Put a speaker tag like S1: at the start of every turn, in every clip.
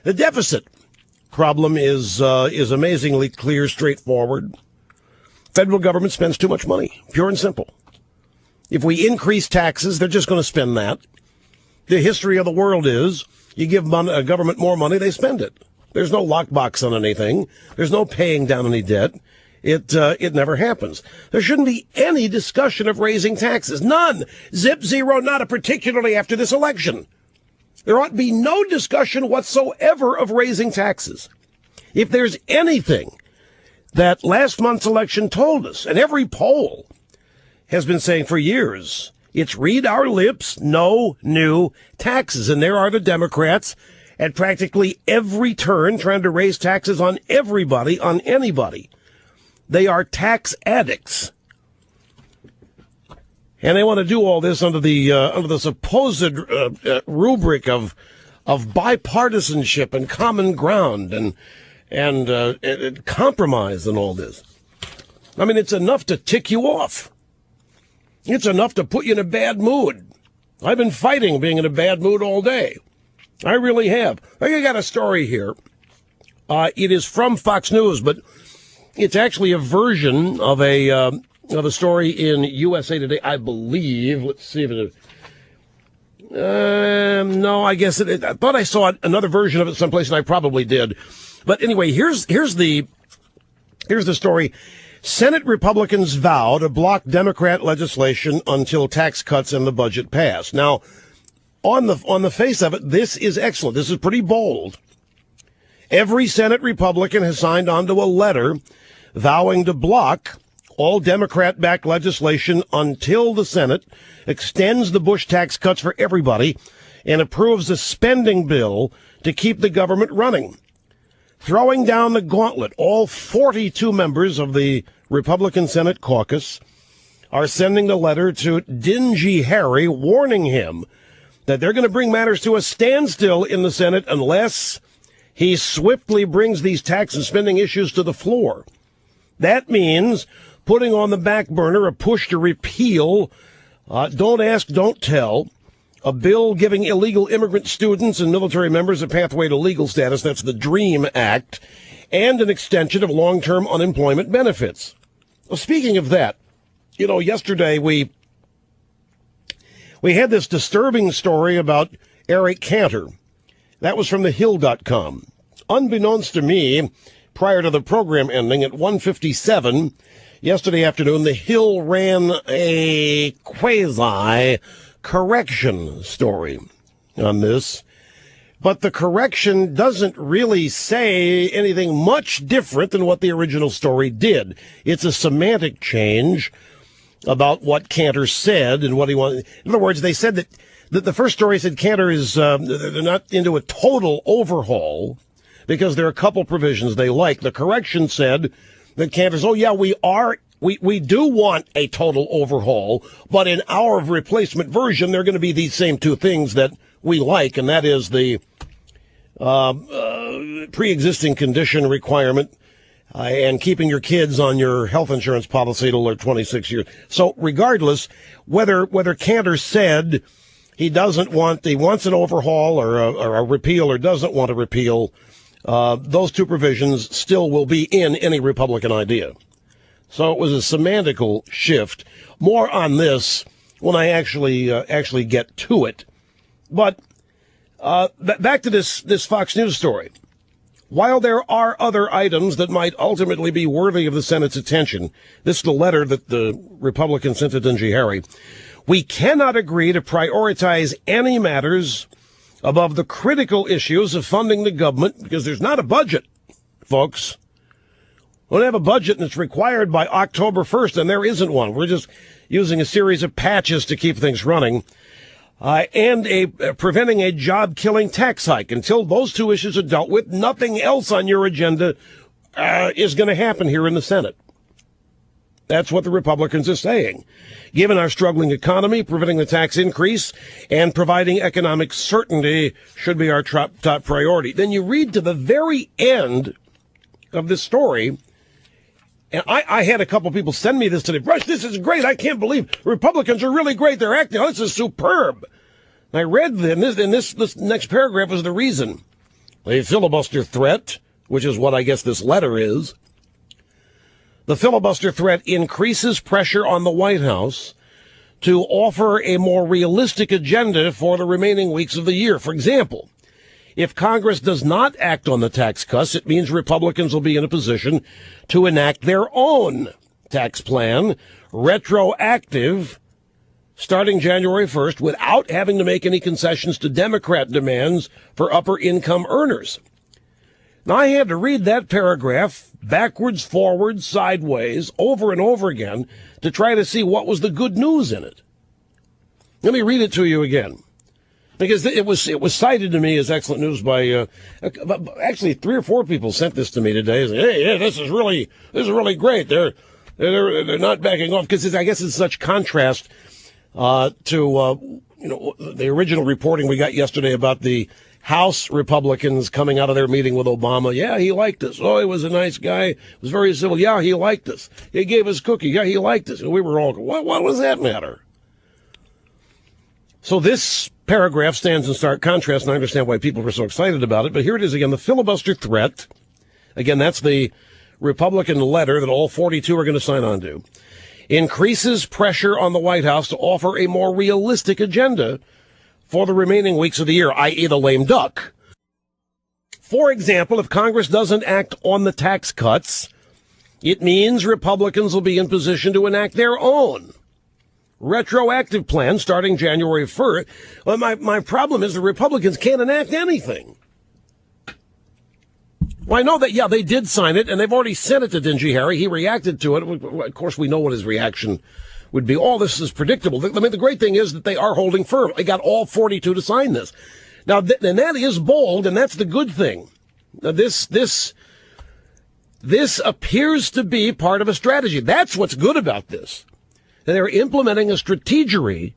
S1: The deficit problem is amazingly clear, straightforward. Federal government spends too much money, pure and simple. If we increase taxes, they're just going to spend that. The history of the world is you give a government more money, they spend it. There's no lockbox on anything. There's no paying down any debt. It never happens. There shouldn't be any discussion of raising taxes. None. Zip, zero, nada, particularly after this election. There ought to be no discussion whatsoever of raising taxes. If there's anything that last month's election told us, and every poll has been saying for years, it's read our lips, no new taxes. And there are the Democrats at practically every turn trying to raise taxes on everybody, on anybody. They are tax addicts. And they want to do all this under the supposed rubric of bipartisanship and common ground and compromise and all this. I mean, it's enough to tick you off. It's enough to put you in a bad mood. I've been fighting being in a bad mood all day. I really have. I got a story here. It is from Fox News, but it's actually a version of a story in USA Today, I believe. Let's see if it. No, I guess it. I thought I saw another version of it someplace, and I probably did. But anyway, here's the story. Senate Republicans vow to block Democrat legislation until tax cuts and the budget pass. Now, on the face of it, this is excellent. This is pretty bold. Every Senate Republican has signed on to a letter vowing to block all Democrat-backed legislation until the Senate extends the Bush tax cuts for everybody and approves a spending bill to keep the government running. Throwing down the gauntlet, all 42 members of the Republican Senate caucus are sending a letter to Dingy Harry warning him that they're going to bring matters to a standstill in the Senate unless he swiftly brings these tax and spending issues to the floor. That means putting on the back burner a push to repeal, don't ask, don't tell, a bill giving illegal immigrant students and military members a pathway to legal status. That's the DREAM Act, and an extension of long-term unemployment benefits. Well, speaking of that, yesterday we had this disturbing story about Eric Cantor. That was from thehill.com. Unbeknownst to me, prior to the program ending at 1:57 yesterday afternoon, the Hill ran a quasi-correction story on this. But the correction doesn't really say anything much different than what the original story did. It's a semantic change about what Cantor said and what he wanted. In other words, they said that the first story said Cantor is they're not into a total overhaul because there are a couple provisions they like. The correction said that Cantor's, we do want a total overhaul, but in our replacement version, they're going to be these same two things that we like, and that is the pre-existing condition requirement and keeping your kids on your health insurance policy till they're 26 years. So regardless, whether Cantor said he wants an overhaul or a repeal or doesn't want a repeal, those two provisions still will be in any Republican idea. So it was a semantical shift. More on this when I actually get to it. But back to this Fox News story. While there are other items that might ultimately be worthy of the Senate's attention, this is the letter that the Republicans sent to Dingy Harry, we cannot agree to prioritize any matters above the critical issues of funding the government because there's not a budget, folks. We don't have a budget, and it's required by October 1st, and there isn't one. We're just using a series of patches to keep things running. And preventing a job-killing tax hike. Until those two issues are dealt with, nothing else on your agenda is going to happen here in the Senate. That's what the Republicans are saying. Given our struggling economy, preventing the tax increase and providing economic certainty should be our top priority. Then you read to the very end of this story, and I had a couple people send me this today. Rush, this is great. I can't believe Republicans are really great. They're acting. Oh, this is superb. And I read this next paragraph was the reason. a filibuster threat, which is what I guess this letter is. The filibuster threat increases pressure on the White House to offer a more realistic agenda for the remaining weeks of the year. For example, if Congress does not act on the tax cuts, it means Republicans will be in a position to enact their own tax plan, retroactive, starting January 1st, without having to make any concessions to Democrat demands for upper income earners. Now, I had to read that paragraph backwards, forwards, sideways, over and over again to try to see what was the good news in it. Let me read it to you again, because it was cited to me as excellent news by actually 3 or 4 people sent this to me today. Saying, hey, yeah, this is really great. They're not backing off, because I guess it's such contrast to the original reporting we got yesterday about the House Republicans coming out of their meeting with Obama. Yeah, he liked us. Oh, he was a nice guy. He was very civil. Yeah, he liked us. He gave us cookie. Yeah, he liked us. And we were all, what does that matter? So this paragraph stands in stark contrast, and I understand why people were so excited about it. But here it is again, the filibuster threat. Again, that's the Republican letter that all 42 are going to sign on to. Increases pressure on the White House to offer a more realistic agenda for the remaining weeks of the year, i.e. the lame duck. For example, if Congress doesn't act on the tax cuts, it means Republicans will be in position to enact their own retroactive plan starting January 1st. Well, my problem is the Republicans can't enact anything. Well, I know that, yeah, they did sign it, and they've already sent it to Dingy Harry. He reacted to it. Of course, we know what his reaction would be. All this is predictable. I mean, the great thing is that they are holding firm. They got all 42 to sign this. Now, and that is bold, and that's the good thing. Now, this appears to be part of a strategy. That's what's good about this. They're implementing a strategery.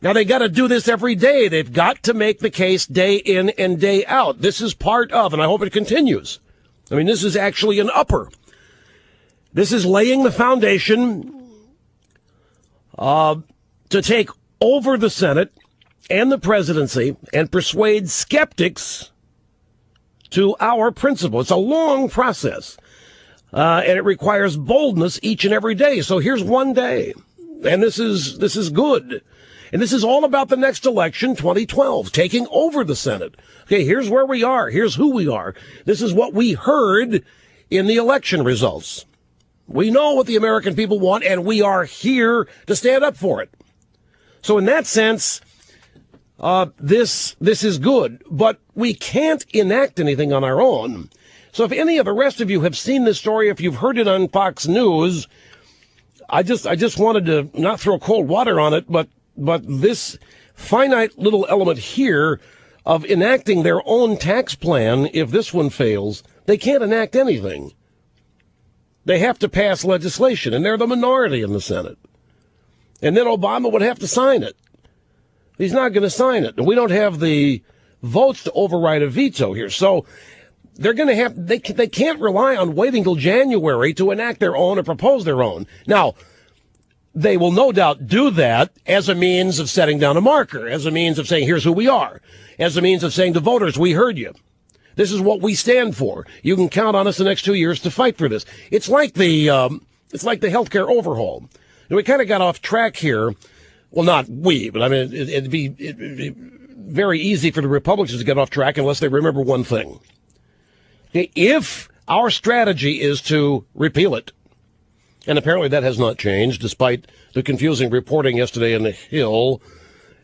S1: Now, they got to do this every day. They've got to make the case day in and day out. This is part of, and I hope it continues. I mean, this is actually an upper. This is laying the foundation to take over the Senate and the presidency and persuade skeptics to our principle. It's a long process, and it requires boldness each and every day. So here's one day, and this is good. And this is all about the next election, 2012, taking over the Senate. Okay, here's where we are. Here's who we are. This is what we heard in the election results. We know what the American people want, and we are here to stand up for it. So in that sense, this is good, but we can't enact anything on our own. So if any of the rest of you have seen this story, if you've heard it on Fox News, I just wanted to not throw cold water on it, but this finite little element here of enacting their own tax plan, if this one fails, they can't enact anything. They have to pass legislation, and they're the minority in the Senate. And then Obama would have to sign it. He's not going to sign it. And we don't have the votes to override a veto here. So they're going to have, they can't rely on waiting till January to enact their own or propose their own. Now, they will no doubt do that as a means of setting down a marker, as a means of saying, here's who we are, as a means of saying to voters, we heard you. This is what we stand for. You can count on us the next 2 years to fight for this. It's like the healthcare overhaul. And we kind of got off track here. Well, not we, but I mean, it'd be very easy for the Republicans to get off track unless they remember one thing. If our strategy is to repeal it, and apparently that has not changed despite the confusing reporting yesterday in the Hill,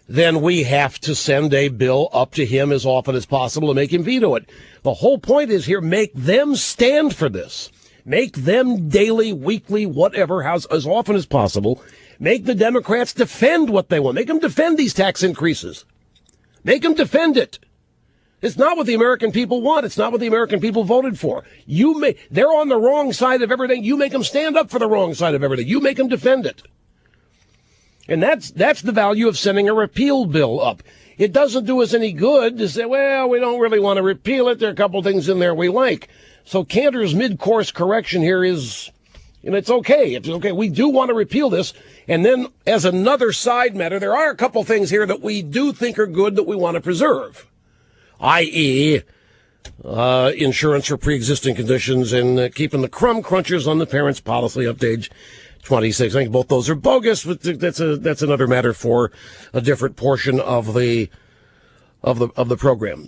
S1: then we have to send a bill up to him as often as possible to make him veto it. The whole point is here, make them stand for this. Make them daily, weekly, whatever, as often as possible. Make the Democrats defend what they want. Make them defend these tax increases. Make them defend it. It's not what the American people want. It's not what the American people voted for. They're on the wrong side of everything. You make them stand up for the wrong side of everything. You make them defend it. And that's the value of sending a repeal bill up. It doesn't do us any good to say, well, we don't really want to repeal it. There are a couple things in there we like. So Cantor's mid-course correction here is, it's okay. It's okay. We do want to repeal this. And then as another side matter, there are a couple things here that we do think are good that we want to preserve, i.e., insurance for pre-existing conditions and keeping the crumb crunchers on the parents' policy up to age 26. I think both those are bogus, but that's another matter for a different portion of the program.